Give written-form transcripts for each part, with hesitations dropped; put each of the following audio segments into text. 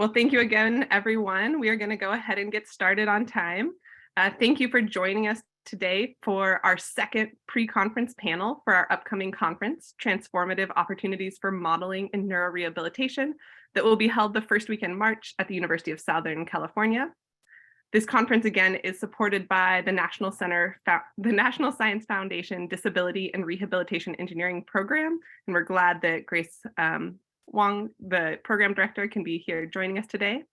Well, thank you again, everyone. We are going to go ahead and get started on time. Thank you for joining us today for our second pre-conference panel for our upcoming conference, Transformative Opportunities for Modeling in Neurorehabilitation, that will be held the first week in March at the University of Southern California. This conference, again, is supported by the National Science Foundation Disability and Rehabilitation Engineering Program, and we're glad that Grace Wong, the program director, can be here joining us today,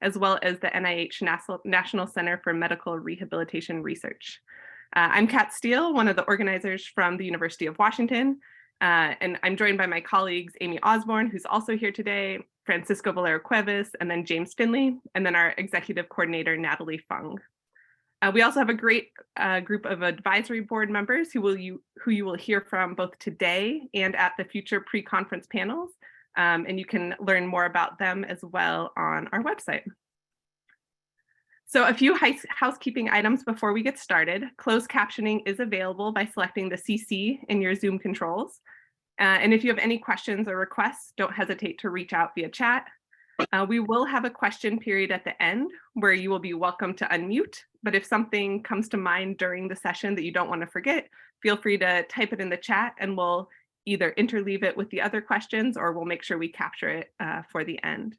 as well as the NIH National Center for Medical Rehabilitation Research. I'm Kat Steele, one of the organizers from the University of Washington, and I'm joined by my colleagues, Amy Osborne, who's also here today, Francisco Valero-Cuevas, and then James Finley, and then our executive coordinator, Natalie Fung. We also have a great group of advisory board members who you will hear from both today and at the future pre-conference panels. And you can learn more about them as well on our website. So a few housekeeping items before we get started. Closed captioning is available by selecting the CC in your Zoom controls. And if you have any questions or requests, don't hesitate to reach out via chat. We will have a question period at the end where you will be welcome to unmute. But if something comes to mind during the session that you don't want to forget, feel free to type it in the chat and we'll either interleave it with the other questions or we'll make sure we capture it for the end.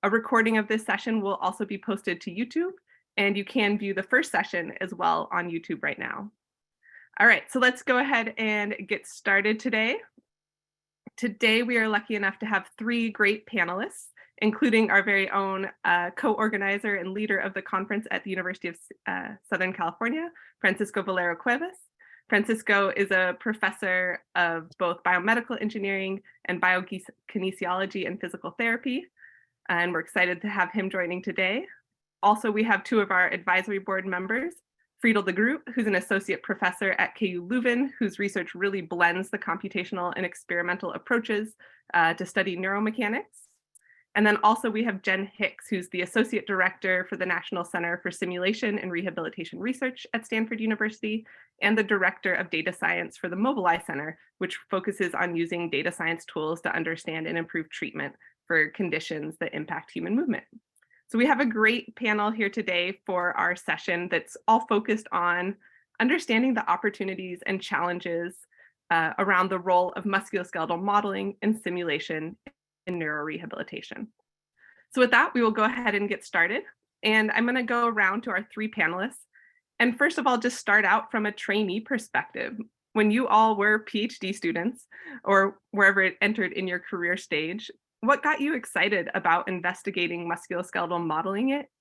A recording of this session will also be posted to YouTube, and you can view the first session as well on YouTube right now. All right, so let's go ahead and get started today. Today, we are lucky enough to have three great panelists, including our very own co-organizer and leader of the conference at the University of Southern California, Francisco Valero-Cuevas. Francisco is a professor of both biomedical engineering and biokinesiology and physical therapy, and we're excited to have him joining today. Also, we have two of our advisory board members, Friedl DeGroote, who's an associate professor at KU Leuven, whose research really blends the computational and experimental approaches to study neuromechanics. And then also we have Jen Hicks, who's the Associate Director for the National Center for Simulation and Rehabilitation Research at Stanford University, and the Director of Data Science for the Mobilize Center, which focuses on using data science tools to understand and improve treatment for conditions that impact human movement. So we have a great panel here today for our session that's all focused on understanding the opportunities and challenges around the role of musculoskeletal modeling and simulation in neurorehabilitation. So with that, we will go ahead and get started. And I'm going to go around to our three panelists. And first of all, just start out from a trainee perspective. When you all were PhD students or wherever it entered in your career stage, what got you excited about investigating musculoskeletal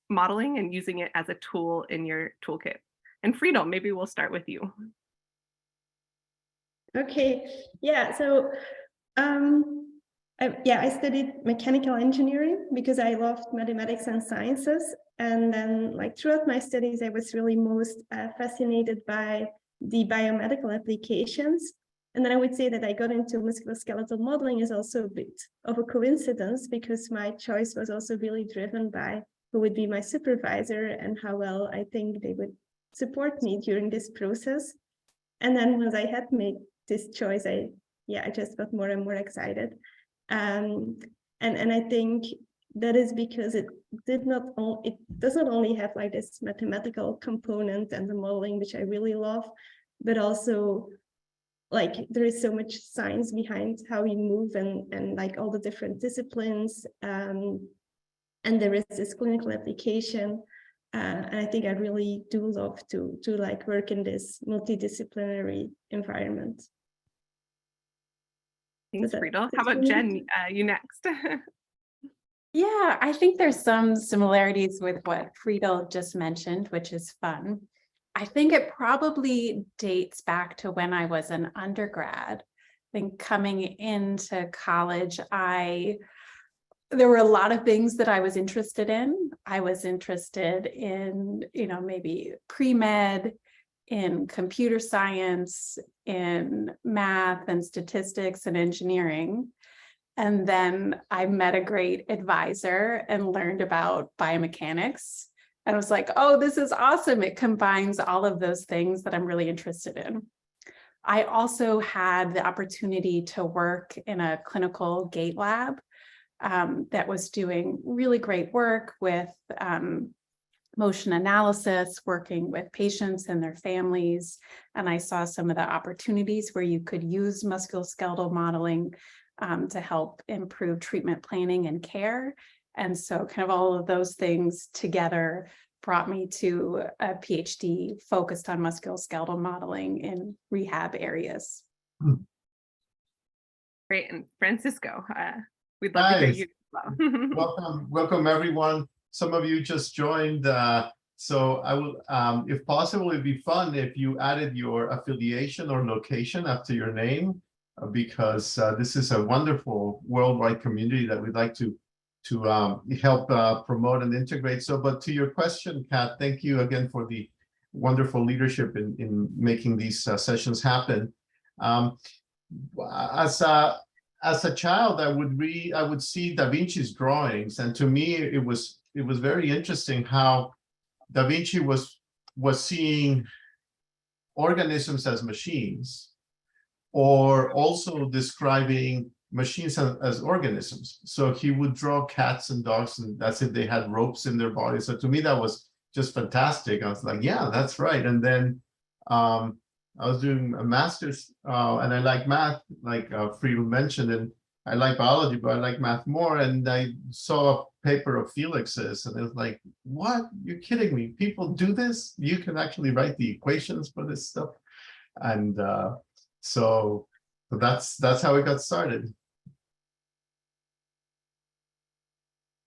modeling and using it as a tool in your toolkit? And Friedl, maybe we'll start with you. Okay, yeah, so I studied mechanical engineering because I loved mathematics and sciences. And then throughout my studies, I was really most fascinated by the biomedical applications. And then I would say that I got into musculoskeletal modeling is also a bit of a coincidence because my choice was also really driven by who would be my supervisor and how well I think they would support me during this process. And then once I had made this choice, I just got more and more excited. And I think that is because it does not only have this mathematical component and the modeling, which I really love, but also there is so much science behind how we move and all the different disciplines, and there is this clinical application, and I think I really do love to work in this multidisciplinary environment. Thanks, Friedl. How about Jen? You next. Yeah, I think there's some similarities with what Friedl just mentioned, which is fun. I think it probably dates back to when I was an undergrad. I think coming into college, there were a lot of things that I was interested in. I was interested in, maybe pre-med, in computer science, in math and statistics and engineering. And then I met a great advisor and learned about biomechanics. And I was like, oh, this is awesome. It combines all of those things that I'm really interested in. I also had the opportunity to work in a clinical gait lab that was doing really great work with motion analysis, working with patients and their families. And I saw some of the opportunities where you could use musculoskeletal modeling to help improve treatment planning and care. And so kind of all of those things together brought me to a PhD focused on musculoskeletal modeling in rehab areas. Great. And Francisco, we'd love to hear you as well. Welcome everyone. Some of you just joined. So I will, if possible, it'd be fun if you added your affiliation or location after your name, because this is a wonderful worldwide community that we'd like to help promote and integrate. So, but to your question, Kat, thank you again for the wonderful leadership in making these sessions happen. As a child, I would see Da Vinci's drawings, and to me, it was very interesting how Da Vinci was seeing organisms as machines, or also describing machines as organisms. So he would draw cats and dogs, and that's if they had ropes in their bodies. So to me, that was just fantastic. I was like, yeah, that's right. And then I was doing a master's, and I like math, like Friedl mentioned, and I like biology, but I like math more. And I saw a paper of Felix's, and it was like, what? You're kidding me? People do this? You can actually write the equations for this stuff. And so that's how it got started.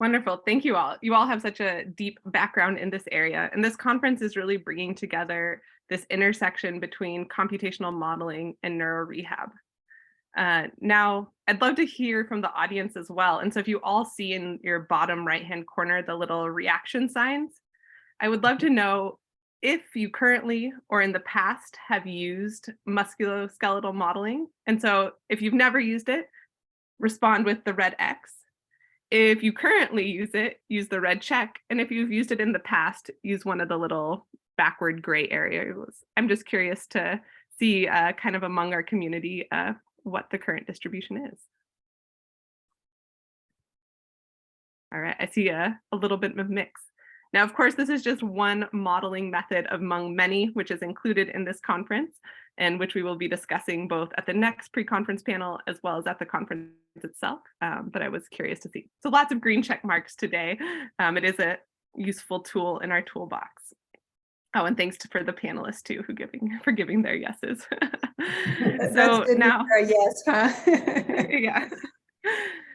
Wonderful. Thank you all. You all have such a deep background in this area. And this conference is really bringing together this intersection between computational modeling and neurorehab. Now, I'd love to hear from the audience as well. And so if you all see in your bottom right-hand corner the little reaction signs, I would love to know if you currently or in the past have used musculoskeletal modeling. And so if you've never used it, respond with the red X. If you currently use it, use the red check. And if you've used it in the past, use one of the little backward gray areas. I'm just curious to see kind of among our community what the current distribution is. All right, I see a little bit of mix. Now, of course, this is just one modeling method among many, which is included in this conference, and which we will be discussing both at the next pre-conference panel as well as at the conference itself. But I was curious to see. So lots of green check marks today. It is a useful tool in our toolbox. Oh, and thanks for the panelists too, for giving their yeses. So now, yes, huh? yeah.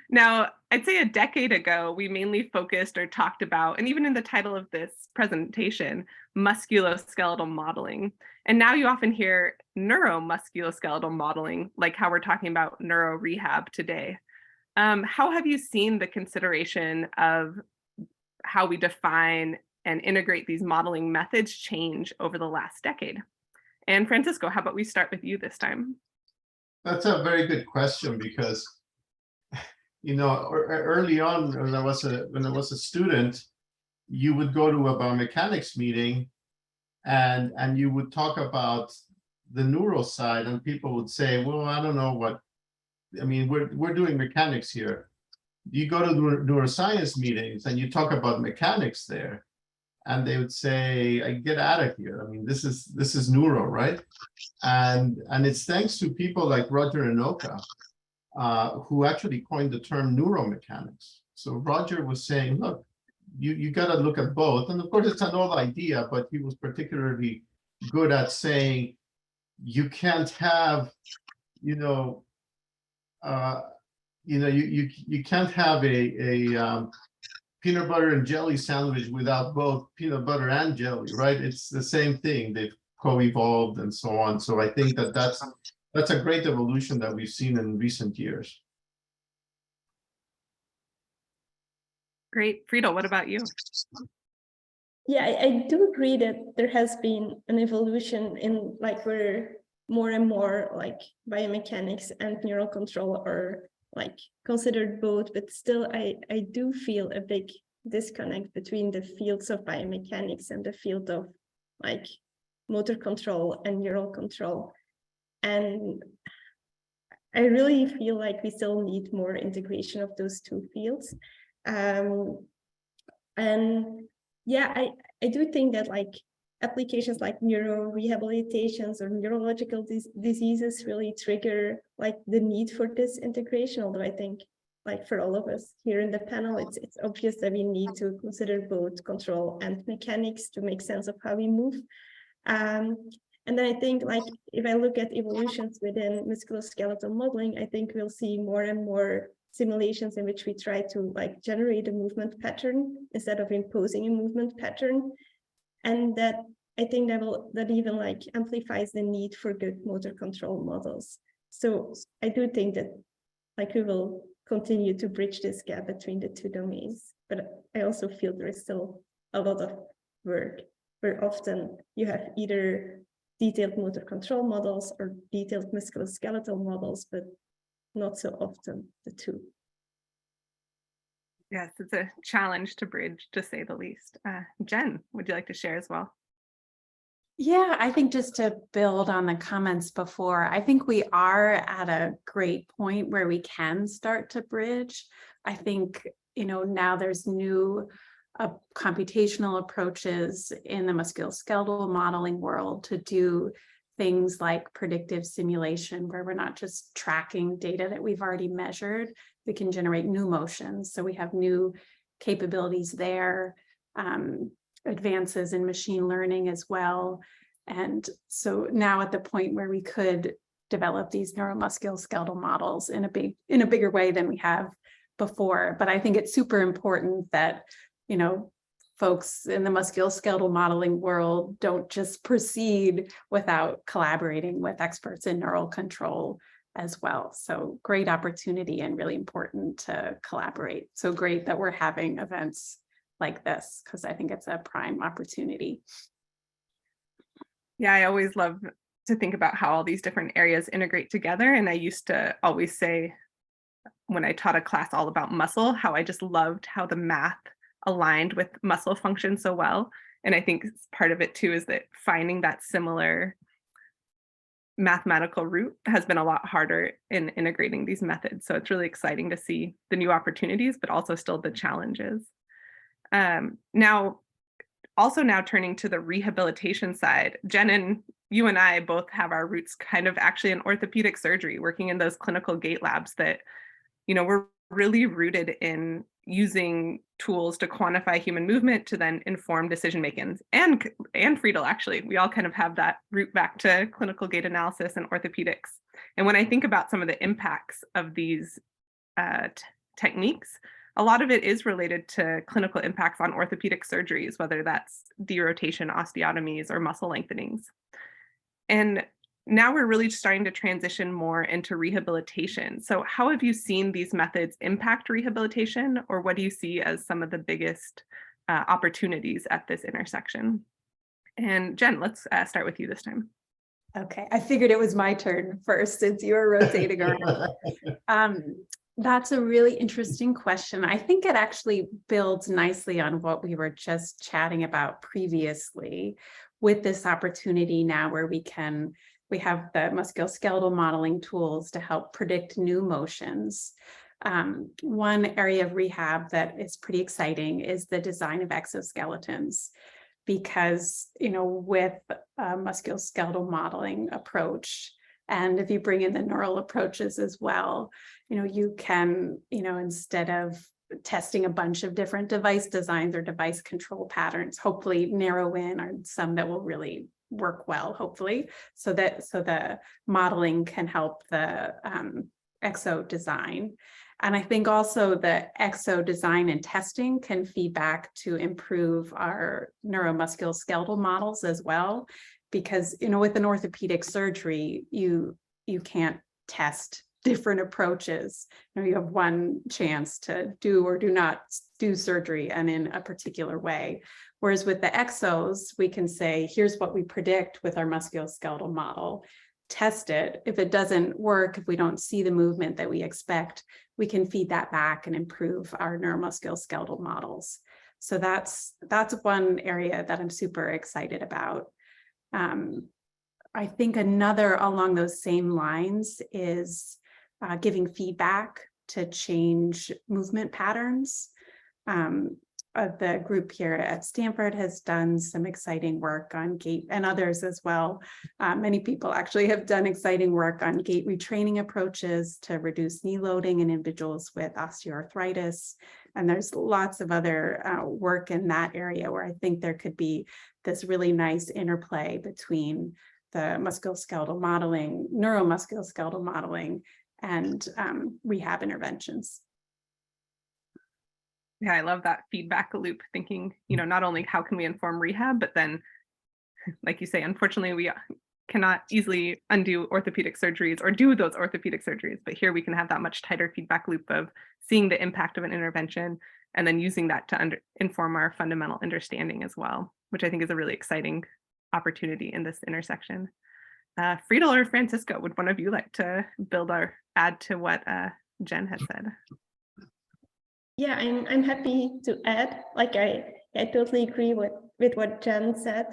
Now, I'd say a decade ago, we mainly focused or talked about, and even in the title of this presentation, musculoskeletal modeling. And now you often hear neuromusculoskeletal modeling, like how we're talking about neurorehab today. How have you seen the consideration of how we define and integrate these modeling methods change over the last decade? And Francisco, how about we start with you this time? That's a very good question, because you know, early on when I was a student, you would go to a biomechanics meeting and you would talk about the neural side, and people would say, well, I don't know what, I mean, we're doing mechanics here. You go to neuroscience meetings and you talk about mechanics there, and they would say, get out of here. I mean, this is neuro, right? And it's thanks to people like Roger Enoka, who actually coined the term neuromechanics. So Roger was saying, look, you got to look at both. And of course, it's an old idea, but he was particularly good at saying you can't have, you can't have a peanut butter and jelly sandwich without both peanut butter and jelly, right? It's the same thing. They've co-evolved and so on. So I think that's a great evolution that we've seen in recent years. Great. Friedl, what about you? Yeah, I do agree that there has been an evolution in like where more and more like biomechanics and neural control are like considered both, but still I do feel a big disconnect between the fields of biomechanics and the field of like motor control and neural control. And I really feel like we still need more integration of those two fields. And yeah, I do think that like applications like neurorehabilitations or neurological diseases really trigger like the need for this integration. Although I think like for all of us here in the panel, it's obvious that we need to consider both control and mechanics to make sense of how we move. And then I think like if I look at evolutions within musculoskeletal modeling, I think we'll see more and more simulations in which we try to like generate a movement pattern instead of imposing a movement pattern. And that I think that even like amplifies the need for good motor control models. So I do think that like we will continue to bridge this gap between the two domains, but I also feel there is still a lot of work where often you have either detailed motor control models or detailed musculoskeletal models, but not so often the two. Yes, it's a challenge to bridge, to say the least. Jen, would you like to share as well? Yeah, I think just to build on the comments before, I think we are at a great point where we can start to bridge. I think, now there's new computational approaches in the musculoskeletal modeling world to do things like predictive simulation, where we're not just tracking data that we've already measured, we can generate new motions. So we have new capabilities there, advances in machine learning as well. And so now at the point where we could develop these neuromusculoskeletal models in a bigger way than we have before. But I think it's super important that, folks in the musculoskeletal modeling world don't just proceed without collaborating with experts in neural control as well. So great opportunity and really important to collaborate. So great that we're having events like this, because I think it's a prime opportunity. Yeah, I always love to think about how all these different areas integrate together. And I used to always say, when I taught a class all about muscle, how I just loved how the math aligned with muscle function so well. And I think part of it too is that finding that similar mathematical root has been a lot harder in integrating these methods. So it's really exciting to see the new opportunities, but also still the challenges. Now turning to the rehabilitation side, Jen and you and I both have our roots kind of actually in orthopedic surgery, working in those clinical gait labs that, we're really rooted in using tools to quantify human movement to then inform decision making. And Friedl, actually, we all kind of have that root back to clinical gait analysis and orthopedics. And when I think about some of the impacts of these techniques, a lot of it is related to clinical impacts on orthopedic surgeries, whether that's derotation, osteotomies, or muscle lengthenings. And now we're really starting to transition more into rehabilitation. So how have you seen these methods impact rehabilitation, or what do you see as some of the biggest opportunities at this intersection? And Jen, let's start with you this time. Okay, I figured it was my turn first since you were rotating around. That's a really interesting question. I think it actually builds nicely on what we were just chatting about previously, with this opportunity now where we have the musculoskeletal modeling tools to help predict new motions. One area of rehab that is pretty exciting is the design of exoskeletons, because, with a musculoskeletal modeling approach, and if you bring in the neural approaches as well, you can, instead of testing a bunch of different device designs or device control patterns, hopefully narrow in on some that will really work well, hopefully, so the modeling can help the exo design. And I think also the exo design and testing can feed back to improve our neuromusculoskeletal models as well, because with an orthopedic surgery, you can't test different approaches. You have one chance to do or do not do surgery and in a particular way. Whereas with the exos, we can say, here's what we predict with our musculoskeletal model, test it. If it doesn't work, if we don't see the movement that we expect, we can feed that back and improve our neuromusculoskeletal models. So that's one area that I'm super excited about. I think another along those same lines is giving feedback to change movement patterns. The group here at Stanford has done some exciting work on gait, and others as well. Many people actually have done exciting work on gait retraining approaches to reduce knee loading in individuals with osteoarthritis. And there's lots of other work in that area where I think there could be this really nice interplay between the musculoskeletal modeling, neuromusculoskeletal modeling, and rehab interventions. Yeah, I love that feedback loop, thinking, not only how can we inform rehab, but then, like you say, unfortunately, we cannot easily undo orthopedic surgeries or do those orthopedic surgeries. But here we can have that much tighter feedback loop of seeing the impact of an intervention and then using that to inform our fundamental understanding as well, which I think is a really exciting opportunity in this intersection. Friedl or Francisco, would one of you like to build or add to what Jen had said? Yeah, I'm happy to add. Like I totally agree with what Jen said,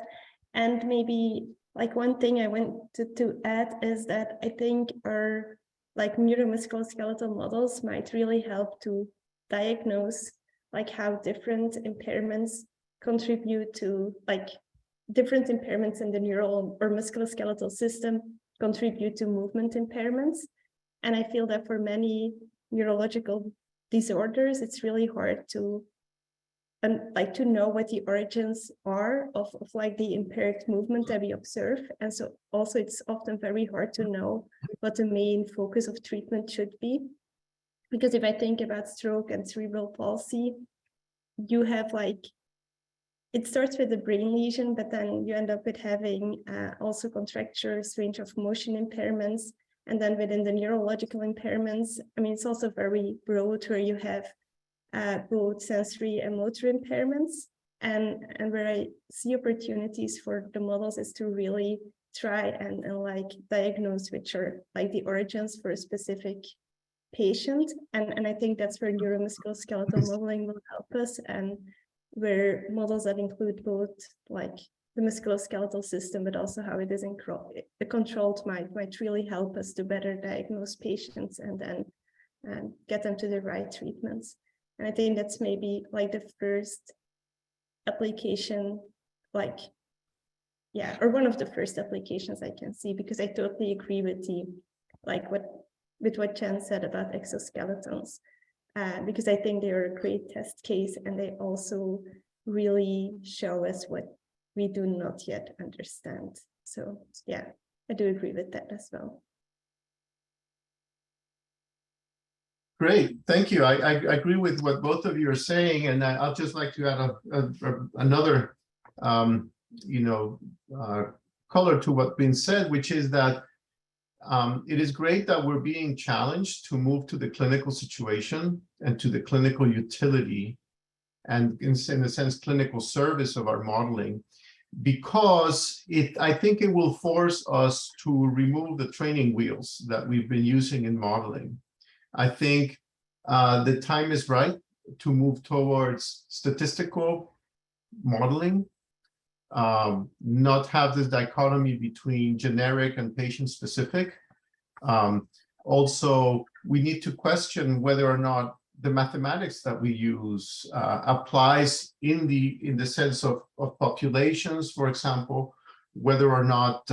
and maybe like one thing I wanted to add is that I think our like neuromusculoskeletal models might really help to diagnose like how different impairments contribute to like different impairments in the neural or musculoskeletal system contribute to movement impairments. And I feel that for many neurological disorders, it's really hard to know what the origins are of like the impaired movement that we observe. And so also it's often very hard to know what the main focus of treatment should be. Because if I think about stroke and cerebral palsy, you have like, it starts with a brain lesion, but then you end up with having also contractures, range of motion impairments. And then within the neurological impairments, I mean, it's also very broad where you have both sensory and motor impairments. And where I see opportunities for the models is to really try and like diagnose which are like the origins for a specific patient. And I think that's where neuromusculoskeletal modeling will help us, and where models that include both like the musculoskeletal system, but also how it is controlled might really help us to better diagnose patients and then get them to the right treatments. And I think that's maybe like the first application, like, yeah, or one of the first applications I can see, because I totally agree with what Jen said about exoskeletons, because I think they are a great test case, and they also really show us what we do not yet understand. So yeah, I do agree with that as well. Great, thank you. I agree with what both of you are saying, and I'll just like to add another, color to what's been said, which is that it is great that we're being challenged to move to the clinical situation and to the clinical utility, and in a sense, clinical service of our modeling, because I think it will force us to remove the training wheels that we've been using in modeling. I think the time is right to move towards statistical modeling, not have this dichotomy between generic and patient-specific. Also, we need to question whether or not the mathematics that we use applies in the sense of populations, for example, whether or not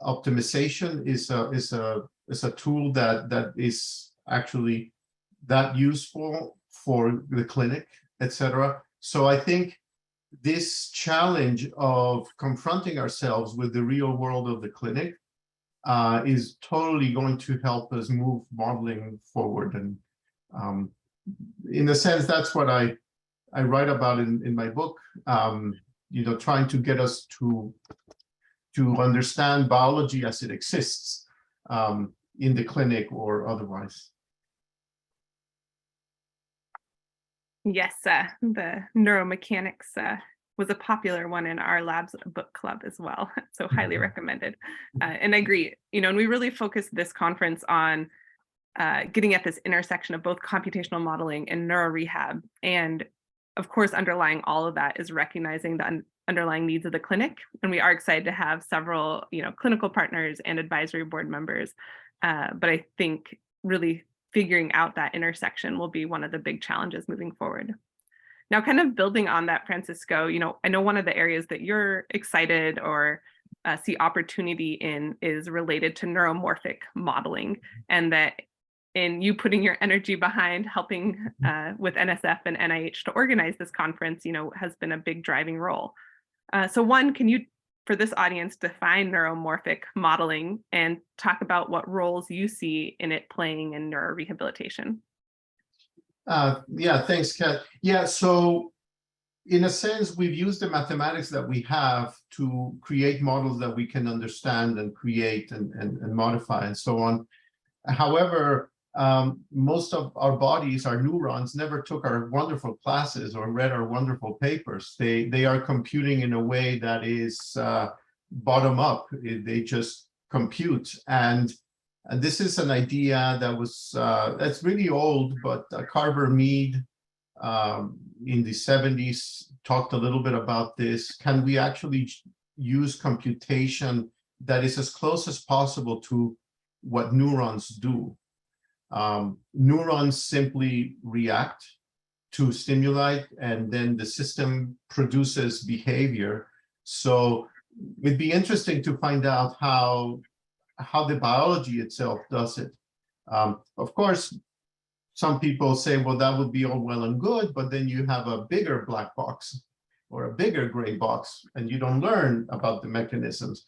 optimization is a tool that is actually that useful for the clinic, etc. So I think this challenge of confronting ourselves with the real world of the clinic is totally going to help us move modeling forward. And in a sense, that's what I write about in my book, trying to get us to understand biology as it exists in the clinic or otherwise. Yes, the neuromechanics was a popular one in our lab's book club as well, so highly recommended. And I agree, and we really focused this conference on getting at this intersection of both computational modeling and neurorehab. And of course, underlying all of that is recognizing the underlying needs of the clinic. And we are excited to have several, clinical partners and advisory board members. But I think really figuring out that intersection will be one of the big challenges moving forward. Now, kind of building on that, Francisco, I know one of the areas that you're excited or see opportunity in is related to neuromorphic modeling, and that in you putting your energy behind helping with NSF and NIH to organize this conference, has been a big driving role. So one, can you, for this audience, define neuromorphic modeling and talk about what roles you see in it playing in neurorehabilitation? Yeah, thanks, Kat. Yeah, so in a sense, we've used the mathematics that we have to create models that we can understand and create and modify and so on. However, most of our bodies, our neurons, never took our wonderful classes or read our wonderful papers. They are computing in a way that is bottom up. They just compute. And this is an idea that was that's really old, but Carver Mead in the 70s talked a little bit about this. Can we actually use computation that is as close as possible to what neurons do? Neurons simply react to stimuli, and then the system produces behavior. So it'd be interesting to find out how the biology itself does it. Of course, some people say, well, that would be all well and good, but then you have a bigger black box or a bigger gray box, and you don't learn about the mechanisms.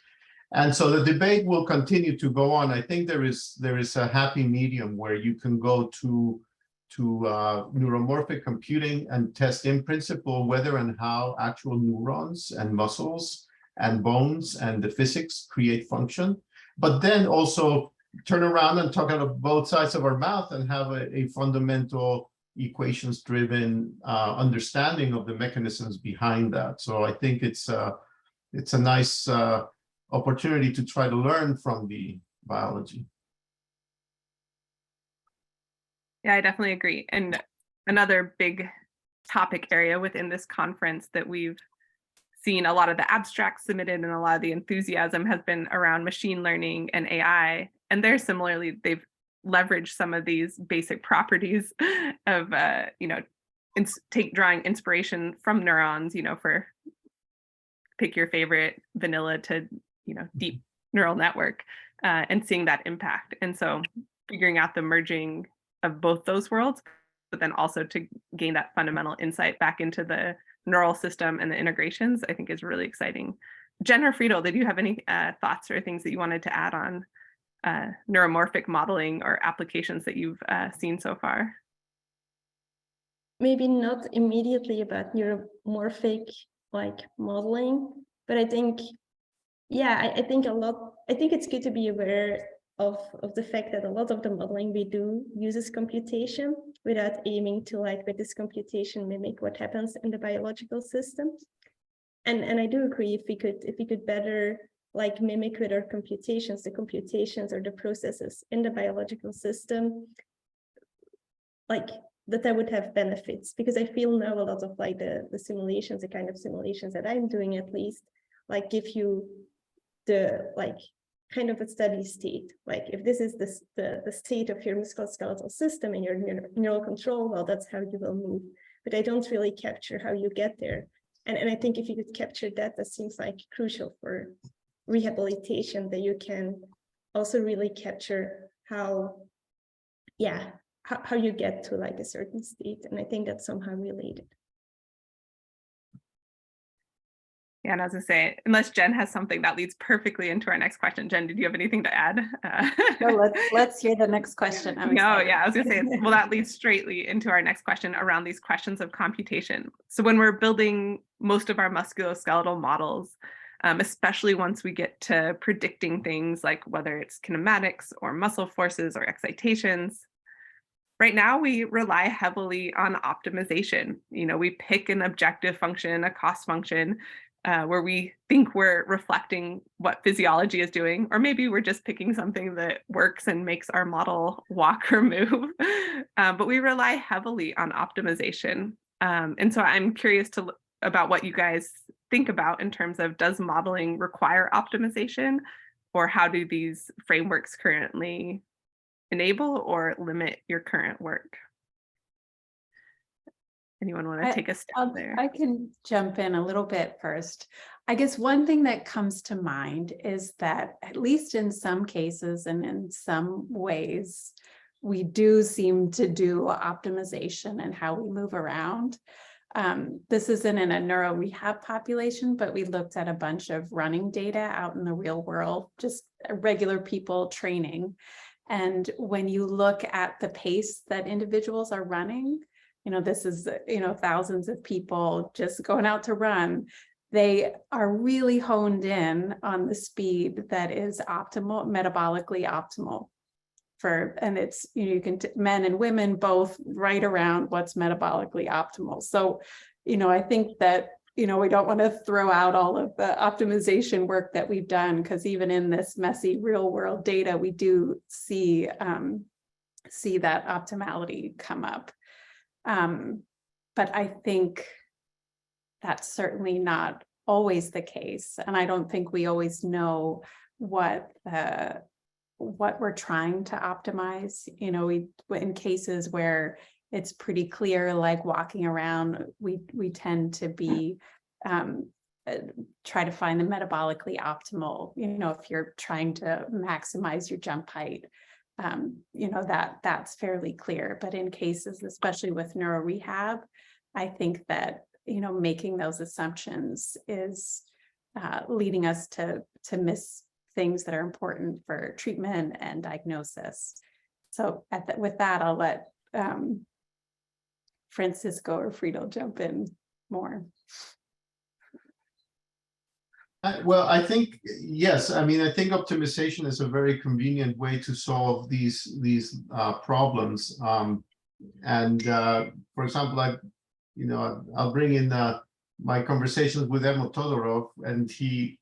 And so the debate will continue to go on. I think there is a happy medium where you can go to neuromorphic computing and test in principle whether and how actual neurons and muscles and bones and the physics create function, but then also turn around and talk out of both sides of our mouth and have a fundamental equations-driven understanding of the mechanisms behind that. So I think it's a nice opportunity to try to learn from the biology. Yeah, I definitely agree. And another big topic area within this conference that we've seen a lot of the abstracts submitted and a lot of the enthusiasm has been around machine learning and AI. And they're similarly, they've leveraged some of these basic properties of, drawing inspiration from neurons, for pick your favorite vanilla to, deep neural network and seeing that impact. And so figuring out the merging of both those worlds, but then also to gain that fundamental insight back into the neural system and the integrations, I think is really exciting. Jen or Friedl, did you have any thoughts or things that you wanted to add on neuromorphic modeling or applications that you've seen so far? Maybe not immediately about neuromorphic modeling, but I think, yeah, I think it's good to be aware of the fact that a lot of the modeling we do uses computation without aiming to with this computation mimic what happens in the biological systems. And I do agree, if we could better mimic with our computations, the computations or the processes in the biological system, that would have benefits, because I feel now a lot of the simulations, the kind of simulations that I'm doing at least, give you the kind of a steady state. If this is the state of your musculoskeletal system and your neural control, well, that's how you will move. But I don't really capture how you get there. And I think if you could capture that, that seems crucial for rehabilitation, that you can also really capture how you get to a certain state. And I think that's somehow related. Yeah, and as I say, unless Jen has something, that leads perfectly into our next question. Jen, did you have anything to add? No, let's hear the next question. Yeah, I was gonna say, well, that leads straightly into our next question around these questions of computation. So when we're building most of our musculoskeletal models, especially once we get to predicting things like whether it's kinematics or muscle forces or excitations, right now we rely heavily on optimization. We pick an objective function, a cost function, where we think we're reflecting what physiology is doing, or maybe we're just picking something that works and makes our model walk or move. But we rely heavily on optimization. And so I'm curious about what you guys think about in terms of, does modeling require optimization, or how do these frameworks currently enable or limit your current work? Anyone want to take a step there? I can jump in a little bit first. I guess one thing that comes to mind is that, at least in some cases and in some ways, we do seem to do optimization in how we move around. This isn't in a neuro rehab population, but we looked at a bunch of running data out in the real world, just regular people training. And when you look at the pace that individuals are running, this is, thousands of people just going out to run. They are really honed in on the speed that is optimal, metabolically optimal and it's, you can, men and women both right around what's metabolically optimal. So, I think that, we don't want to throw out all of the optimization work that we've done, because even in this messy real world data, we do see that optimality come up. But I think that's certainly not always the case. And I don't think we always know what we're trying to optimize. In cases where it's pretty clear, like walking around, we tend to be try to find the metabolically optimal, if you're trying to maximize your jump height. That's fairly clear. But in cases, especially with neuro rehab, I think that, making those assumptions is leading us to miss things that are important for treatment and diagnosis. So with that, I'll let Francisco or Friedl jump in more. Well, I think, yes. I think optimization is a very convenient way to solve these problems. For example, I'll bring in my conversations with Emil Todorov, and he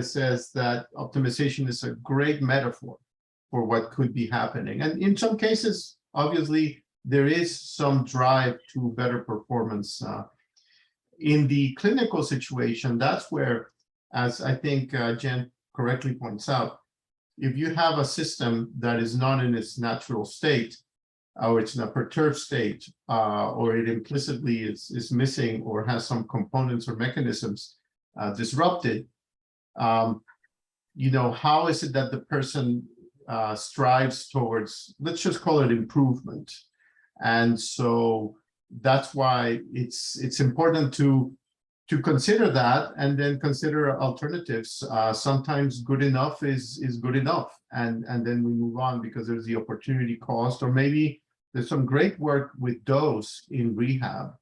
says that optimization is a great metaphor for what could be happening. And in some cases, obviously, there is some drive to better performance. In the clinical situation, that's where, as I think Jen correctly points out, if you have a system that is not in its natural state, or it's in a perturbed state, or it implicitly is missing or has some components or mechanisms disrupted, how is it that the person strives towards, let's just call it improvement? And so that's why it's important to consider that, and then consider alternatives. Sometimes good enough is good enough, and then we move on because there's the opportunity cost, or maybe there's some great work with dose in rehab,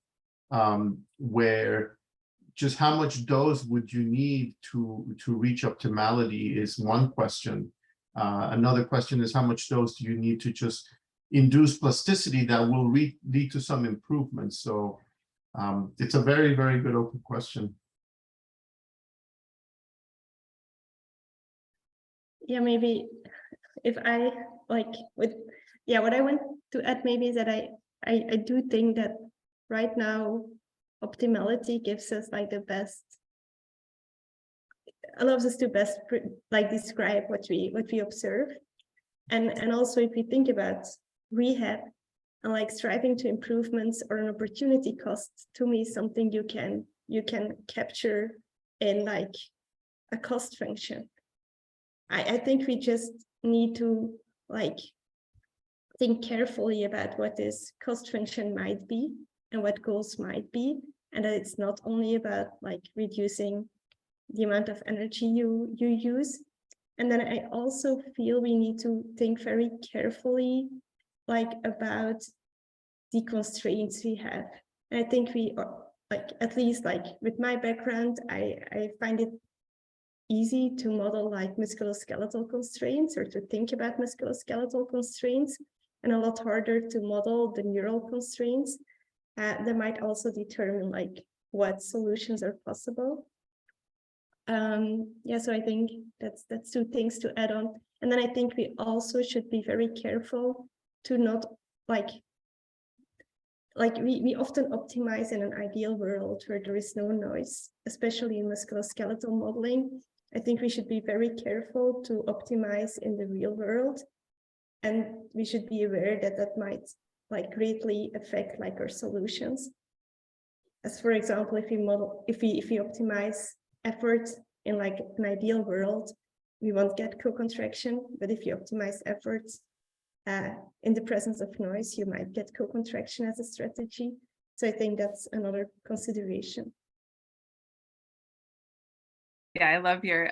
where just how much dose would you need to reach optimality is one question. Another question is how much dose do you need to just induce plasticity that will lead to some improvements. So it's a very, very good open question. Yeah, maybe if I what I want to add maybe is that I do think that right now optimality gives us the best, allows us to best describe what we observe, and also if we think about rehab and striving to improvements or an opportunity cost, to me something you can capture in a cost function. I think we just need to think carefully about what this cost function might be and what goals might be, and that it's not only about reducing the amount of energy you use. And then I also feel we need to think very carefully about the constraints we have. And I think we are, at least with my background, I find it easy to model musculoskeletal constraints, or to think about musculoskeletal constraints, and a lot harder to model the neural constraints that might also determine what solutions are possible. So I think that's two things to add on. And then I think we also should be very careful to not we often optimize in an ideal world where there is no noise, especially in musculoskeletal modeling. I think we should be very careful to optimize in the real world And we should be aware that that might like greatly affect like our solutions. As for example, if we optimize effort in like an ideal world, we won't get co-contraction, but if you optimize efforts in the presence of noise, you might get co-contraction as a strategy. So I think that's another consideration. Yeah, I love your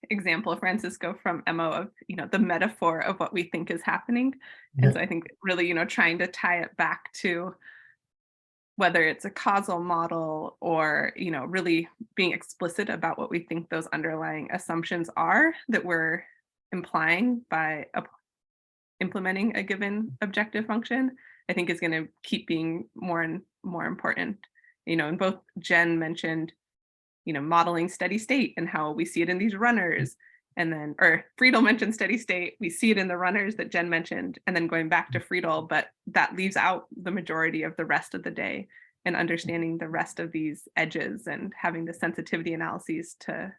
example, Francisco, from Emo of, the metaphor of what we think is happening. And so I think really, trying to tie it back to whether it's a causal model or, really being explicit about what we think those underlying assumptions are that we're implying by implementing a given objective function, I think is going to keep being more and more important. And both Jen mentioned, modeling steady state and how we see it in these runners. And then, or Friedl mentioned steady state, we see it in the runners that Jen mentioned, and then going back to Friedl, but that leaves out the majority of the rest of the day, and understanding the rest of these edges and having the sensitivity analyses to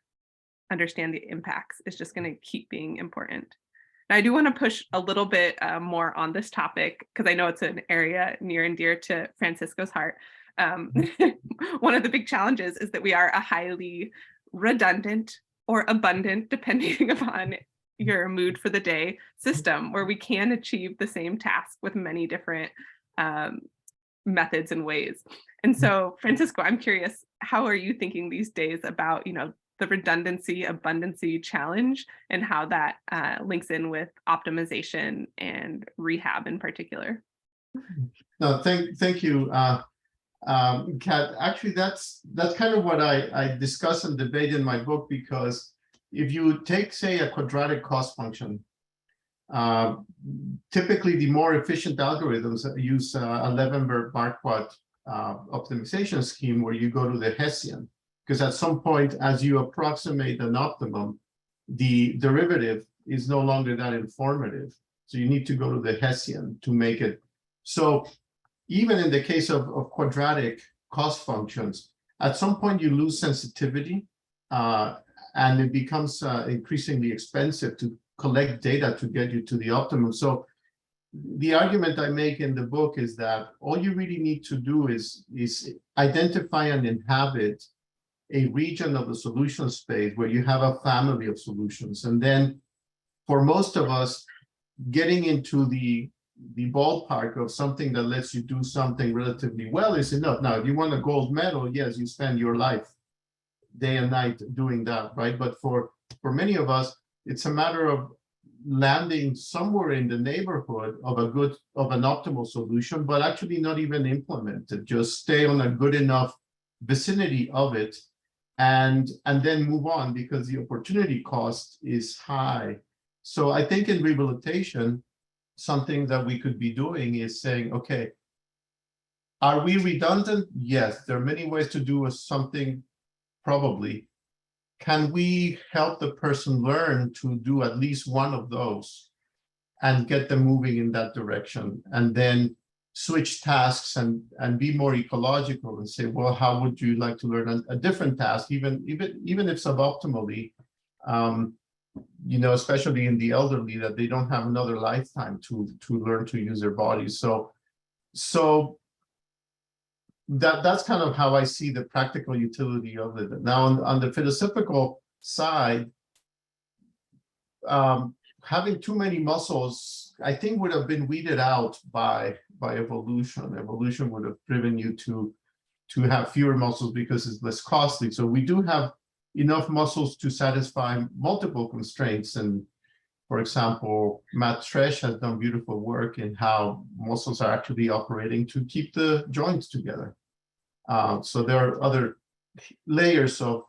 understand the impacts is just going to keep being important. And I do want to push a little bit more on this topic, because I know it's an area near and dear to Francisco's heart. One of the big challenges is that we are a highly redundant or abundant, depending upon your mood for the day, system where we can achieve the same task with many different methods and ways. And so, Francisco, I'm curious, how are you thinking these days about, the redundancy, abundancy challenge and how that links in with optimization and rehab in particular? No, thank you. Kat, actually, that's kind of what I discuss and debate in my book, because if you take, say, a quadratic cost function, typically the more efficient algorithms use a Levenberg-Marquardt optimization scheme where you go to the Hessian, because at some point, as you approximate an optimum, the derivative is no longer that informative. So you need to go to the Hessian to make it. So even in the case of quadratic cost functions, at some point you lose sensitivity, and it becomes increasingly expensive to collect data to get you to the optimum. So the argument I make in the book is that all you really need to do is identify and inhabit a region of the solution space where you have a family of solutions. And then for most of us, getting into the ballpark of something that lets you do something relatively well is enough. Now, if you want a gold medal, yes, you spend your life day and night doing that, right? But for many of us, it's a matter of landing somewhere in the neighborhood of an optimal solution, but actually not even implement it. Just stay on a good enough vicinity of it, and then move on, because the opportunity cost is high. So I think in rehabilitation, something that we could be doing is saying, okay, are we redundant? Yes, there are many ways to do something, probably. Can we help the person learn to do at least one of those and get them moving in that direction, and then switch tasks and be more ecological and say, well, how would you like to learn a different task, even if suboptimally, especially in the elderly, that they don't have another lifetime to learn to use their bodies. So that's kind of how I see the practical utility of it. Now, on the philosophical side, having too many muscles, I think, would have been weeded out by evolution. Evolution would have driven you to have fewer muscles because it's less costly. So we do have enough muscles to satisfy multiple constraints. And for example, Matt Tresh has done beautiful work in how muscles are actually operating to keep the joints together. So there are other layers of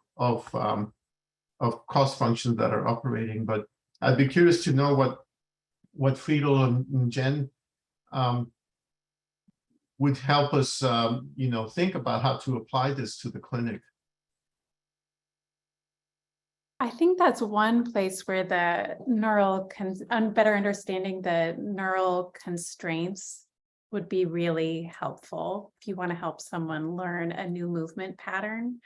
cost functions that are operating, but I'd be curious to know what Friedl and Jen would help us, think about how to apply this to the clinic. I think that's one place where the better understanding the neural constraints would be really helpful if you want to help someone learn a new movement pattern.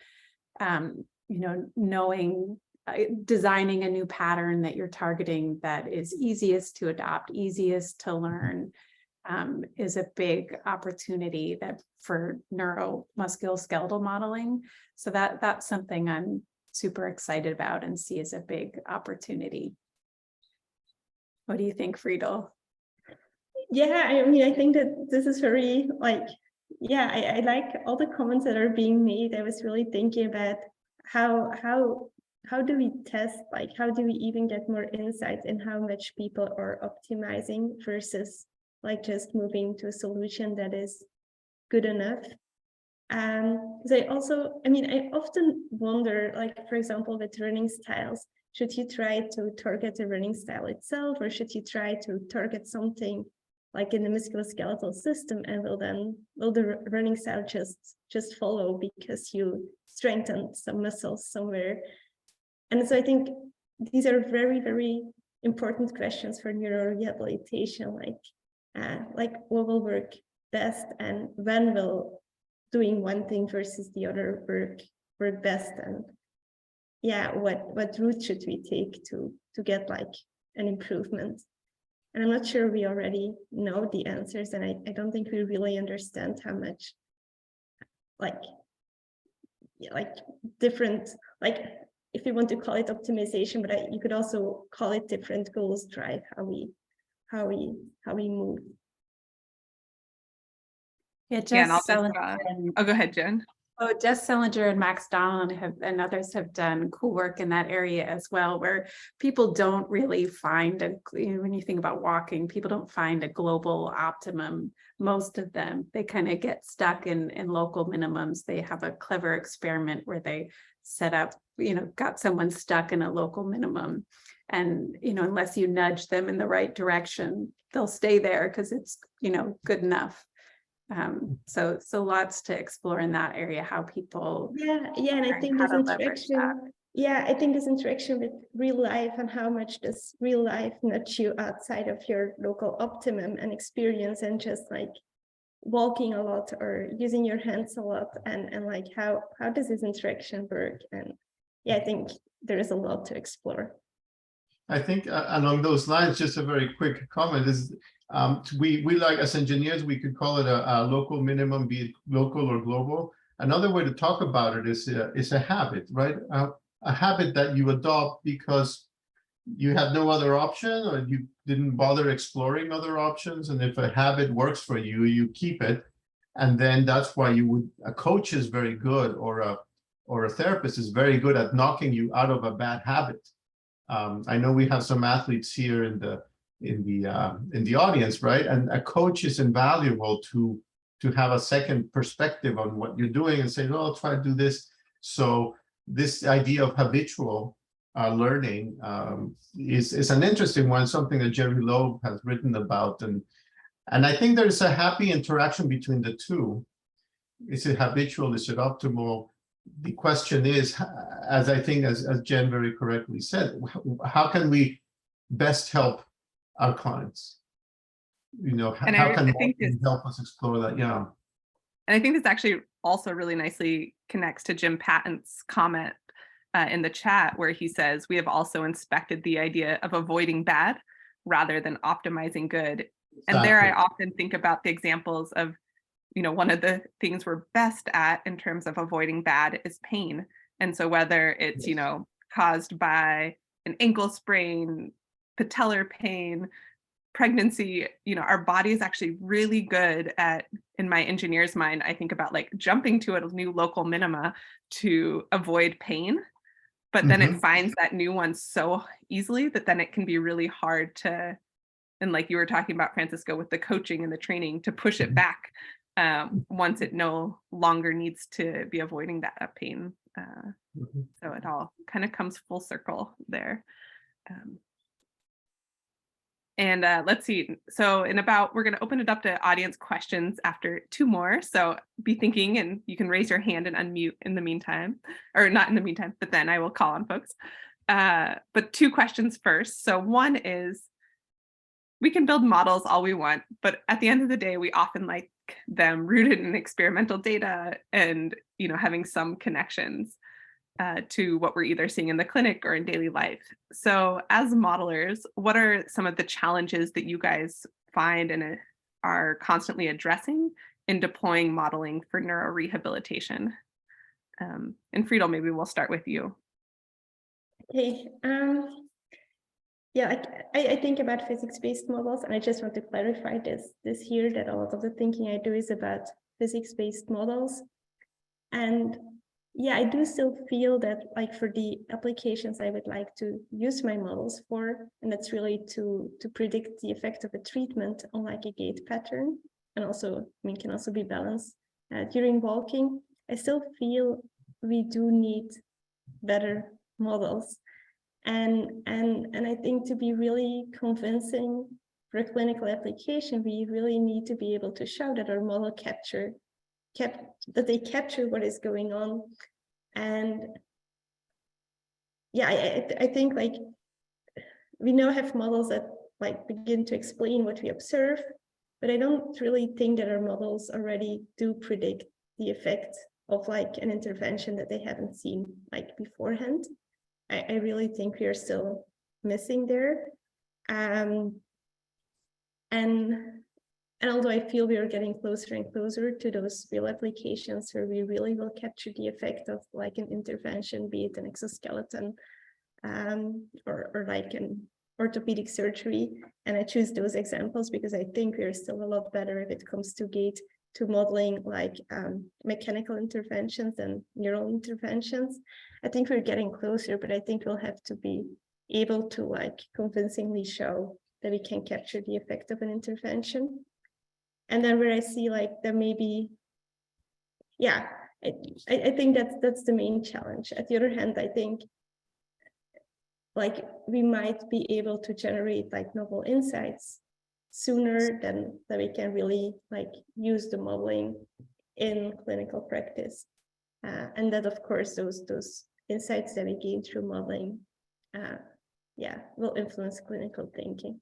Knowing designing a new pattern that you're targeting that is easiest to adopt, easiest to learn, is a big opportunity that for neuromusculoskeletal modeling. So that's something I'm super excited about and see as a big opportunity. What do you think, Friedl? Yeah, I mean, I think that this is very like, yeah, I like all the comments that are being made. I was really thinking about how do we test, like how do we even get more insights in how much people are optimizing versus like just moving to a solution that is good enough. Because I mean, I often wonder, like, for example, with running styles, should you try to target the running style itself, or should you try to target something like in the musculoskeletal system, and will the running style just follow because you strengthen some muscles somewhere? And so I think these are very, very important questions for neurorehabilitation, like what will work best, and when will doing one thing versus the other work best, and yeah, what route should we take to get like an improvement? And I'm not sure we already know the answers, and I don't think we really understand how much like different, like if you want to call it optimization, but you could also call it different goals drive how we move. Yeah, Yeah, and I'll Jess just, Selinger oh, go ahead, Jen. Oh, Jess Selinger and Max Donald and others have done cool work in that area as well, where people don't really find when you think about walking, people don't find a global optimum. Most of them, they kind of get stuck in local minimums. They have a clever experiment where they set up, got someone stuck in a local minimum. And, unless you nudge them in the right direction, they'll stay there because it's, good enough. So lots to explore in that area, how people and I think this interaction, I think this interaction with real life and how much does real life nudge you outside of your local optimum and experience, and just like walking a lot or using your hands a lot, and like how does this interaction work? And I think there is a lot to explore. I think along those lines, just a very quick comment is we like, as engineers, we could call it a local minimum, be it local or global. Another way to talk about it is a habit, right? A habit that you adopt because you had no other option, or you didn't bother exploring other options. And if a habit works for you, you keep it. And then that's why a coach is very good, or a therapist is very good at knocking you out of a bad habit. I know we have some athletes here in the audience, right? And a coach is invaluable to have a second perspective on what you're doing and say, "Oh, I'll try to do this." So this idea of habitual learning is an interesting one, something that Jerry Loeb has written about, and I think there's a happy interaction between the two. Is it habitual? Is it optimal? The question is, as I think, as Jen very correctly said, how can we best help our clients? And how can they help us explore that? Yeah. And I think this actually also really nicely connects to Jim Patton's comment in the chat, where he says, we have also inspected the idea of avoiding bad rather than optimizing good. Exactly. And there I often think about the examples of, one of the things we're best at in terms of avoiding bad is pain. And so whether it's, caused by an ankle sprain, patellar pain, pregnancy, our body is actually really good at, in my engineer's mind, I think about like jumping to a new local minima to avoid pain, but then it finds that new one so easily that then it can be really hard to, and like you were talking about, Francisco, with the coaching and the training, to push it back once it no longer needs to be avoiding that pain. So it all kind of comes full circle there. And let's see. So we're going to open it up to audience questions after 2 more. So be thinking, and you can raise your hand and unmute in the meantime, or not in the meantime, but then I will call on folks. But 2 questions first. So one is, we can build models all we want, but at the end of the day, we often like them rooted in experimental data and, having some connections. to what we're either seeing in the clinic or in daily life. So as modelers, what are some of the challenges that you guys find and are constantly addressing in deploying modeling for neurorehabilitation? And Friedl, maybe we'll start with you. Okay. Yeah, I think about physics-based models, and I just want to clarify this here, that a lot of the thinking I do is about physics-based models. And yeah, I do still feel that, like, for the applications I would like to use my models for, and that's really to predict the effect of a treatment on like a gait pattern, and also, I mean, can also be balanced during walking. I still feel we do need better models. And I think to be really convincing for a clinical application, we really need to be able to show that our model that they capture what is going on. And yeah, I think like we now have models that like begin to explain what we observe, but I don't really think that our models already do predict the effect of like an intervention that they haven't seen like beforehand. I really think we are still missing there. And although I feel we are getting closer and closer to those real applications where we really will capture the effect of like an intervention, be it an exoskeleton or like an orthopedic surgery. And I choose those examples because I think we are still a lot better if it comes to gait, to modeling like mechanical interventions and neural interventions. I think we're getting closer, but I think we'll have to be able to like convincingly show that we can capture the effect of an intervention. And then where I see like there may be, yeah, I think that's the main challenge. At the other hand, I think like we might be able to generate like novel insights sooner than that we can really like use the modeling in clinical practice. And that of course those insights that we gain through modeling will influence clinical thinking.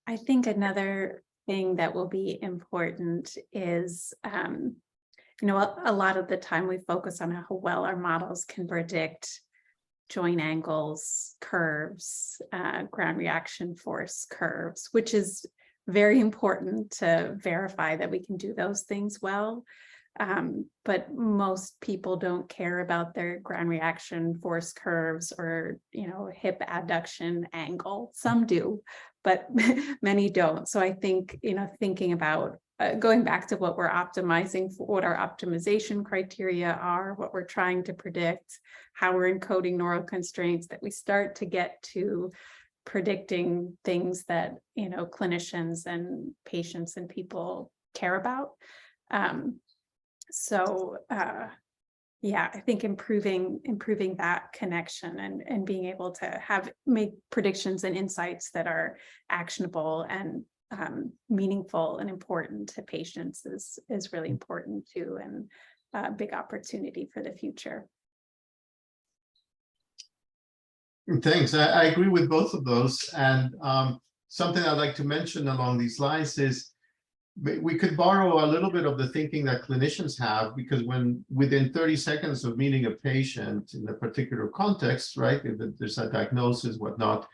I think another thing that will be important is, you know, a lot of the time we focus on how well our models can predict joint angles, curves, ground reaction force curves, which is very important to verify that we can do those things well. But most people don't care about their ground reaction force curves or, you know, hip adduction angle. Some do, but many don't. So I think, you know, thinking about going back to what we're optimizing for, what our optimization criteria are, what we're trying to predict, how we're encoding neural constraints, that we start to get to predicting things that, you know, clinicians and patients and people care about. Yeah, I think improving that connection and being able to make predictions and insights that are actionable and meaningful and important to patients is really important too, and a big opportunity for the future. Thanks. I agree with both of those. And something I'd like to mention along these lines is we could borrow a little bit of the thinking that clinicians have, because when within 30 seconds of meeting a patient in a particular context, right, if there's a diagnosis, whatnot,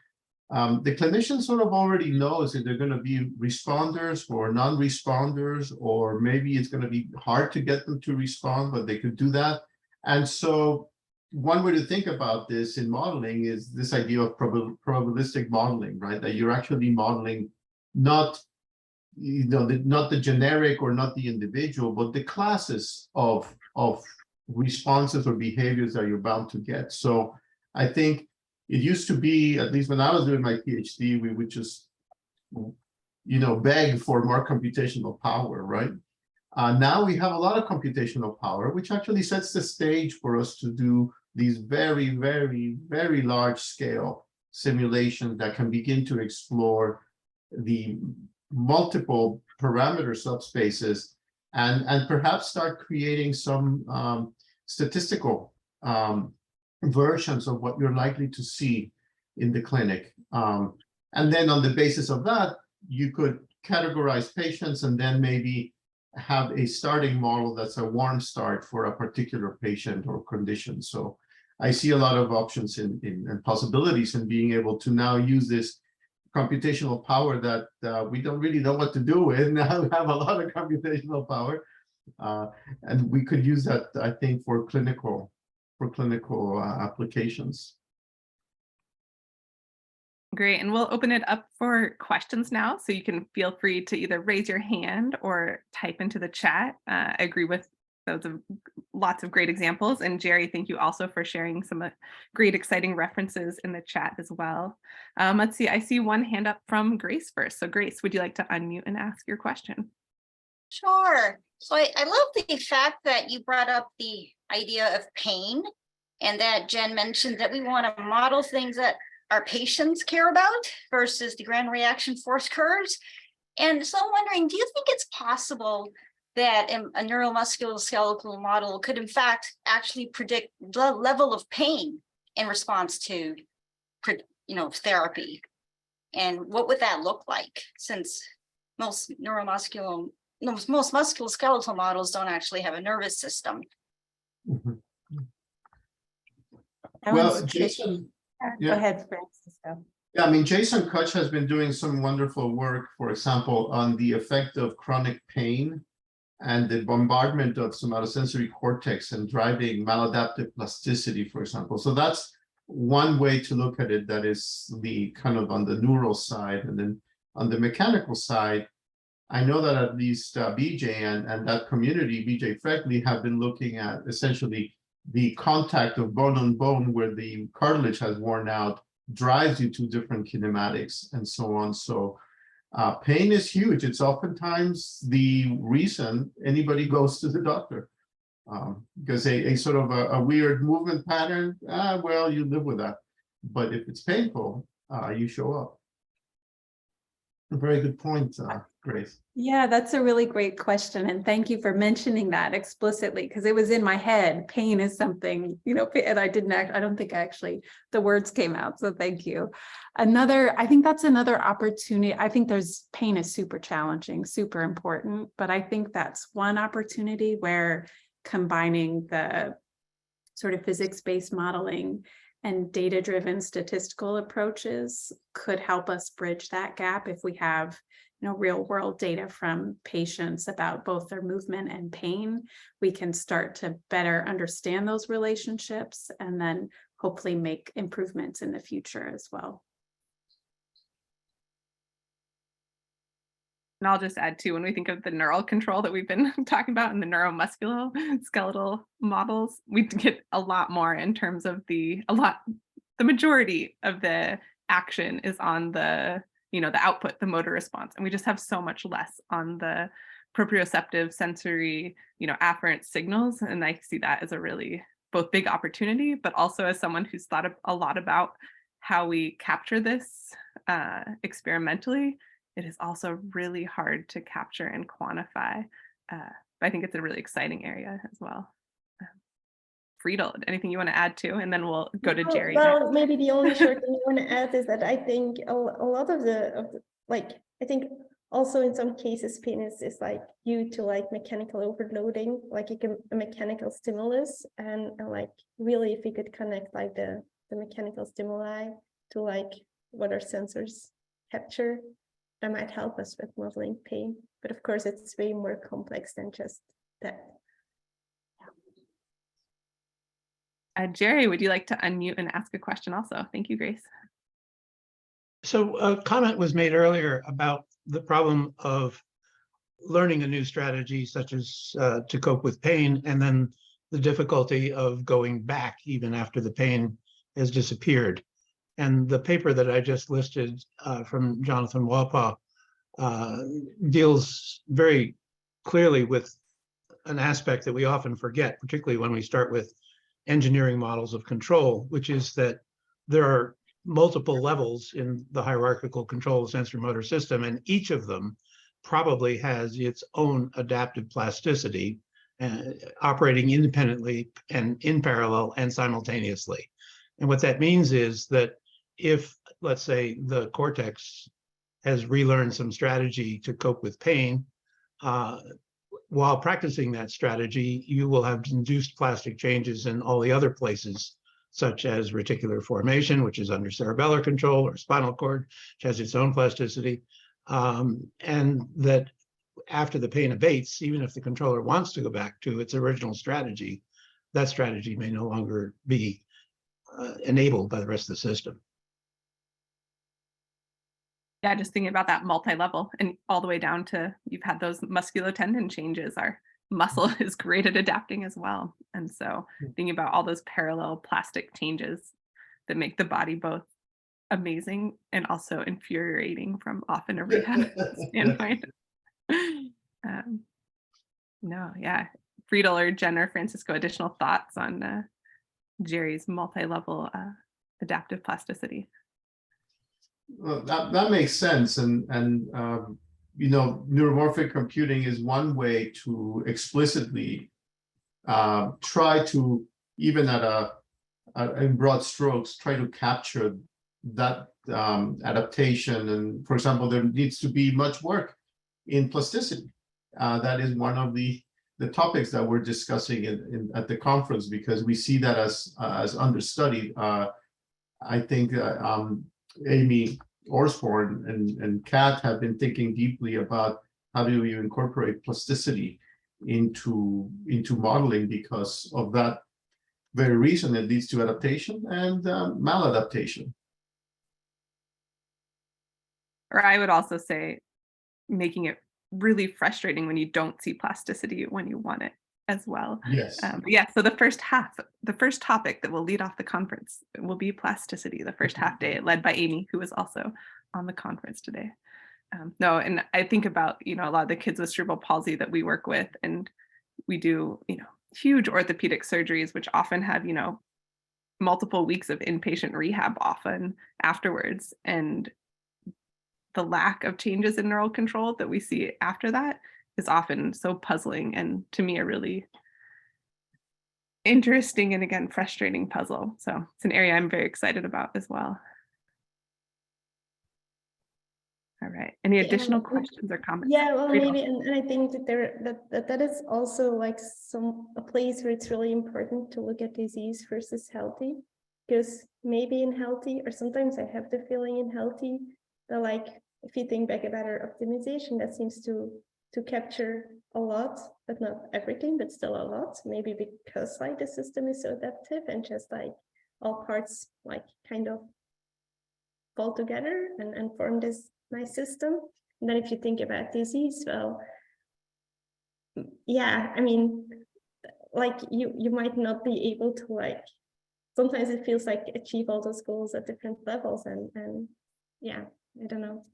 the clinician sort of already knows if they're going to be responders or non-responders, or maybe it's going to be hard to get them to respond, but they could do that. And so one way to think about this in modeling is this idea of probabilistic modeling, right? That you're actually modeling not, you know, not the generic or not the individual, but the classes of responses or behaviors that you're bound to get. So I think it used to be, at least when I was doing my PhD, we would just, you know, beg for more computational power, right? Now we have a lot of computational power, which actually sets the stage for us to do these very, very, very large scale simulations that can begin to explore the multiple parameter subspaces and perhaps start creating some statistical versions of what you're likely to see in the clinic. And then on the basis of that, you could categorize patients and then maybe have a starting model that's a warm start for a particular patient or condition. So I see a lot of options and possibilities in being able to now use this computational power that we don't really know what to do with. Now we have a lot of computational power, and we could use that, I think, for clinical applications. Great, and we'll open it up for questions now, so you can feel free to either raise your hand or type into the chat. I agree with those of lots of great examples, and Jerry, thank you also for sharing some great exciting references in the chat as well. Let's see, I see one hand up from Grace first. So Grace, would you like to unmute and ask your question? Sure. So I love the fact that you brought up the idea of pain, and that Jen mentioned that we want to model things that our patients care about versus the grand reaction force curves. And so I'm wondering, do you think it's possible that a neuromusculoskeletal model could in fact actually predict the level of pain in response to, therapy? And what would that look like, since most musculoskeletal models don't actually have a nervous system? Mm-hmm. Well, Jason, go ahead, Francisco. Yeah, I mean, Jason Kutch has been doing some wonderful work, for example, on the effect of chronic pain and the bombardment of somatosensory cortex and driving maladaptive plasticity, for example. So that's one way to look at it, that is the kind of on the neural side. And then on the mechanical side, I know that at least BJ and that community, BJ Freckley, have been looking at essentially the contact of bone on bone where the cartilage has worn out drives you to different kinematics and so on. So pain is huge. It's oftentimes the reason anybody goes to the doctor, because a sort of a weird movement pattern, well, you live with that. But if it's painful, you show up. A very good point, Grace. Yeah, that's a really great question. And thank you for mentioning that explicitly, because it was in my head. Pain is something, and I don't think actually the words came out. So thank you. I think that's another opportunity. I think pain is super challenging, super important, but I think that's one opportunity where combining the sort of physics-based modeling and data-driven statistical approaches could help us bridge that gap if we have real-world data from patients about both their movement and pain. We can start to better understand those relationships and then hopefully make improvements in the future as well. And I'll just add too, when we think of the neural control that we've been talking about in the neuromusculoskeletal models, we get a lot more in terms of the majority of the action is on the output, the motor response. And we just have so much less on the proprioceptive sensory, afferent signals. And I see that as a really both big opportunity, but also as someone who's thought a lot about how we capture this experimentally. It is also really hard to capture and quantify. But I think it's a really exciting area as well. Friedl, anything you want to add to? And then we'll go to Jerry. Well, maybe the only short thing I want to add is that I think a lot of I think also in some cases pain is like due to like mechanical overloading, like a mechanical stimulus, and like really if we could connect like the mechanical stimuli to like what our sensors capture, that might help us with modeling pain. But of course, it's way more complex than just that. Jerry, would you like to unmute and ask a question also? Thank you, Grace. So a comment was made earlier about the problem of learning a new strategy, such as to cope with pain, and then the difficulty of going back even after the pain has disappeared. And the paper that I just listed from Jonathan Waupaw deals very clearly with an aspect that we often forget, particularly when we start with engineering models of control, which is that there are multiple levels in the hierarchical control of sensory motor system, and each of them probably has its own adaptive plasticity, operating independently and in parallel and simultaneously. And what that means is that if, let's say, the cortex has relearned some strategy to cope with pain, while practicing that strategy, you will have induced plastic changes in all the other places, such as reticular formation, which is under cerebellar control, or spinal cord, which has its own plasticity. And that after the pain abates, even if the controller wants to go back to its original strategy, that strategy may no longer be enabled by the rest of the system. Yeah, just thinking about that multi-level and all the way down to you've had those musculotendon changes. Our muscle is great at adapting as well. And so thinking about all those parallel plastic changes that make the body both amazing and also infuriating from often a rehab standpoint. No, yeah. Friedl or Jen or Francisco, additional thoughts on Jerry's multi-level adaptive plasticity? Well, that makes sense, and you know, neuromorphic computing is one way to explicitly try to, even in broad strokes, try to capture that adaptation. And for example, there needs to be much work in plasticity. That is one of the topics that we're discussing at the conference, because we see that as understudied. I think Amy Orsborn and Kat have been thinking deeply about how do you incorporate plasticity into modeling, because of that very reason. It leads to adaptation and maladaptation. Or I would also say making it really frustrating when you don't see plasticity when you want it as well. Yes. Yeah, so the first topic that will lead off the conference will be plasticity, the first half day, led by Amy, who is also on the conference today. No, and I think about, you know, a lot of the kids with cerebral palsy that we work with, and we do, you know, huge orthopedic surgeries, which often have, you know, multiple weeks of inpatient rehab often afterwards. And the lack of changes in neural control that we see after that is often so puzzling, and to me a really interesting and, again, frustrating puzzle. So it's an area I'm very excited about as well. All right, any additional questions or comments? Yeah, well, Friedl. maybe, and I think that that is also like a place where it's really important to look at disease versus healthy, because maybe in healthy, or sometimes I have the feeling in healthy, that like, if you think back about our optimization, that seems to capture a lot, but not everything, but still a lot. Maybe because like the system is so adaptive and just like all parts like kind of fall together and form this nice system. And then if you think about disease, well, yeah, I mean, like you might not be able to, like, sometimes it feels like achieve all those goals at different levels, and yeah, I don't know.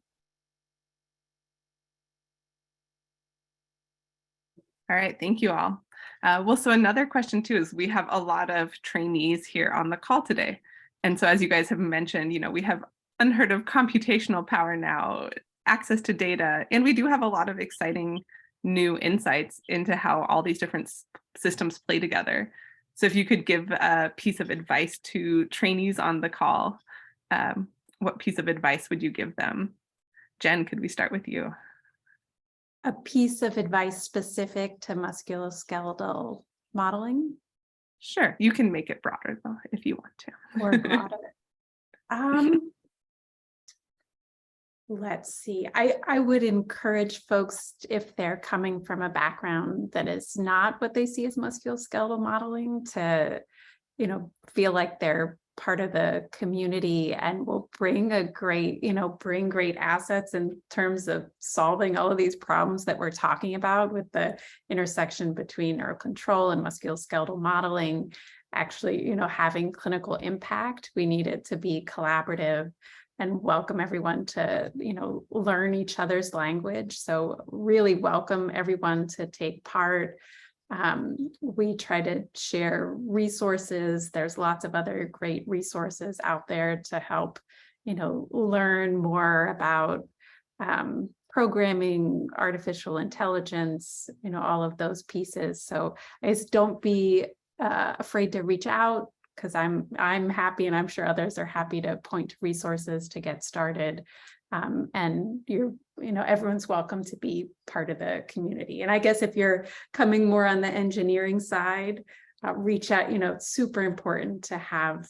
All right, thank you all. Well, so another question too is we have a lot of trainees here on the call today. And so as you guys have mentioned, you know, we have unheard of computational power now, access to data, and we do have a lot of exciting new insights into how all these different systems play together. So if you could give a piece of advice to trainees on the call, what piece of advice would you give them? Jen, could we start with you? A piece of advice specific to musculoskeletal modeling? Sure, you can make it broader though, if you want to. Or broader. Let's see. I would encourage folks, if they're coming from a background that is not what they see as musculoskeletal modeling, to, you know, feel like they're part of the community and will bring a great, you know, bring great assets in terms of solving all of these problems that we're talking about with the intersection between neural control and musculoskeletal modeling, actually, you know, having clinical impact. We need it to be collaborative and welcome everyone to, you know, learn each other's language. So really welcome everyone to take part. We try to share resources. There's lots of other great resources out there to help, you know, learn more about programming, artificial intelligence, you know, all of those pieces. So I just don't be afraid to reach out, because I'm happy, and I'm sure others are happy to point to resources to get started. And you're everyone's welcome to be part of the community. And I guess if you're coming more on the engineering side, reach out. It's super important to have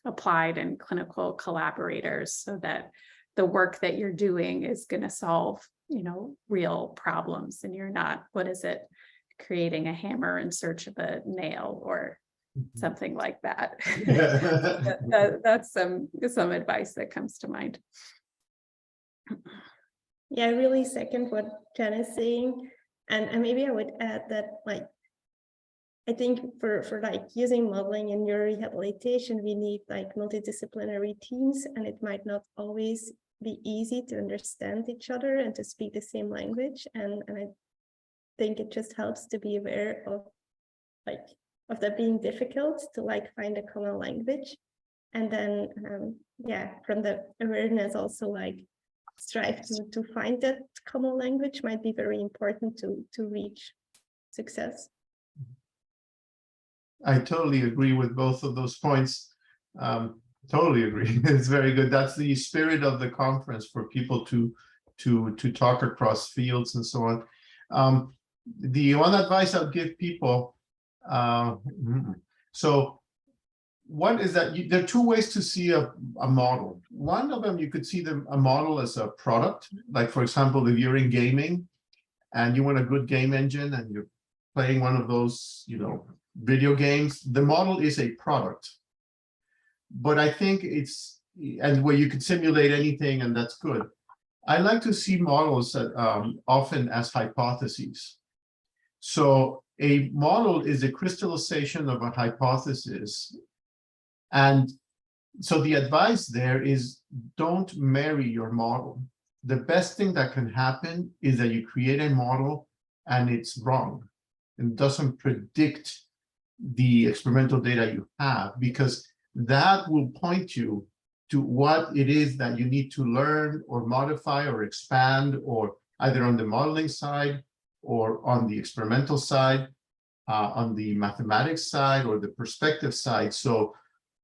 applied and clinical collaborators so that the work that you're doing is going to solve, real problems, and you're not, creating a hammer in search of a nail or something like that. That's some advice that comes to mind. Yeah, I really second what Jen is saying. And maybe I would add that, I think for using modeling in neurorehabilitation, we need multidisciplinary teams, and it might not always be easy to understand each other and to speak the same language. And I think it just helps to be aware of that being difficult to find a common language. And then, from the awareness also strive to find that common language might be very important to reach success. I totally agree with both of those points. Totally agree. It's very good. That's the spirit of the conference, for people to talk across fields and so on. The one advice I'll give people, so one is that there are two ways to see a model. One of them, you could see a model as a product. Like, for example, if you're in gaming and you want a good game engine and you're playing one of those, video games, the model is a product. But I think and where you can simulate anything, and that's good. I like to see models often as hypotheses. So a model is a crystallization of a hypothesis. And so the advice there is, don't marry your model. The best thing that can happen is that you create a model and it's wrong and doesn't predict the experimental data you have, because that will point you to what it is that you need to learn or modify or expand, or either on the modeling side or on the experimental side, on the mathematics side or the perspective side. So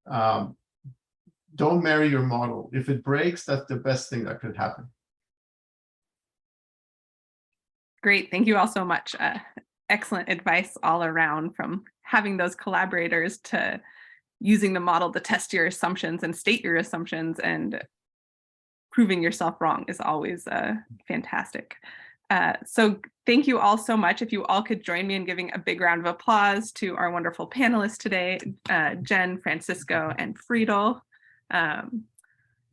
don't marry your model. If it breaks, that's the best thing that could happen. Great. Thank you all so much. Excellent advice all around, from having those collaborators to using the model to test your assumptions and state your assumptions, and proving yourself wrong is always fantastic. So thank you all so much. If you all could join me in giving a big round of applause to our wonderful panelists today, Jen, Francisco, and Friedl.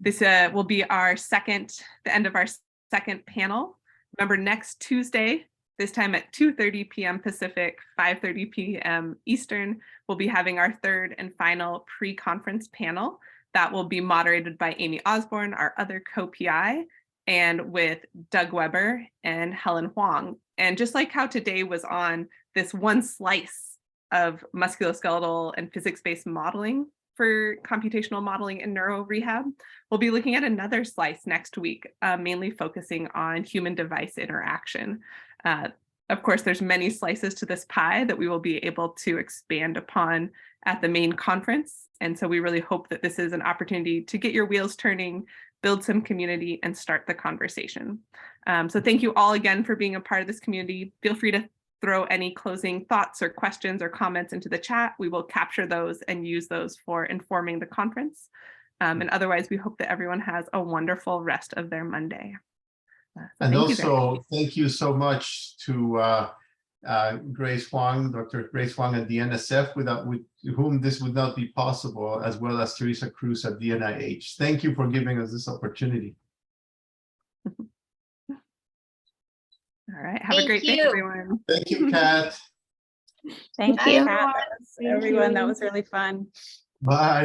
This will be the end of our second panel. Remember, next Tuesday, this time at 2:30 p.m. Pacific, 5:30 p.m. Eastern, we'll be having our third and final pre-conference panel that will be moderated by Amy Osborne, our other co-PI, and with Doug Weber and Helen Huang. And just like how today was on this one slice of musculoskeletal and physics-based modeling for computational modeling and neuro rehab, we'll be looking at another slice next week, mainly focusing on human device interaction. Of course, there's many slices to this pie that we will be able to expand upon at the main conference. And so we really hope that this is an opportunity to get your wheels turning, build some community, and start the conversation. So thank you all again for being a part of this community. Feel free to throw any closing thoughts or questions or comments into the chat. We will capture those and use those for informing the conference. And otherwise, we hope that everyone has a wonderful rest of their Monday. And also, thank you so much to Grace Huang, Dr. Grace Huang at the NSF, with whom this would not be possible, as well as Teresa Cruz at the NIH. Thank you for giving us this opportunity. All right, have a great day, everyone. Thank you, Kat. Thank you, Kat. Everyone, that was really fun. Bye.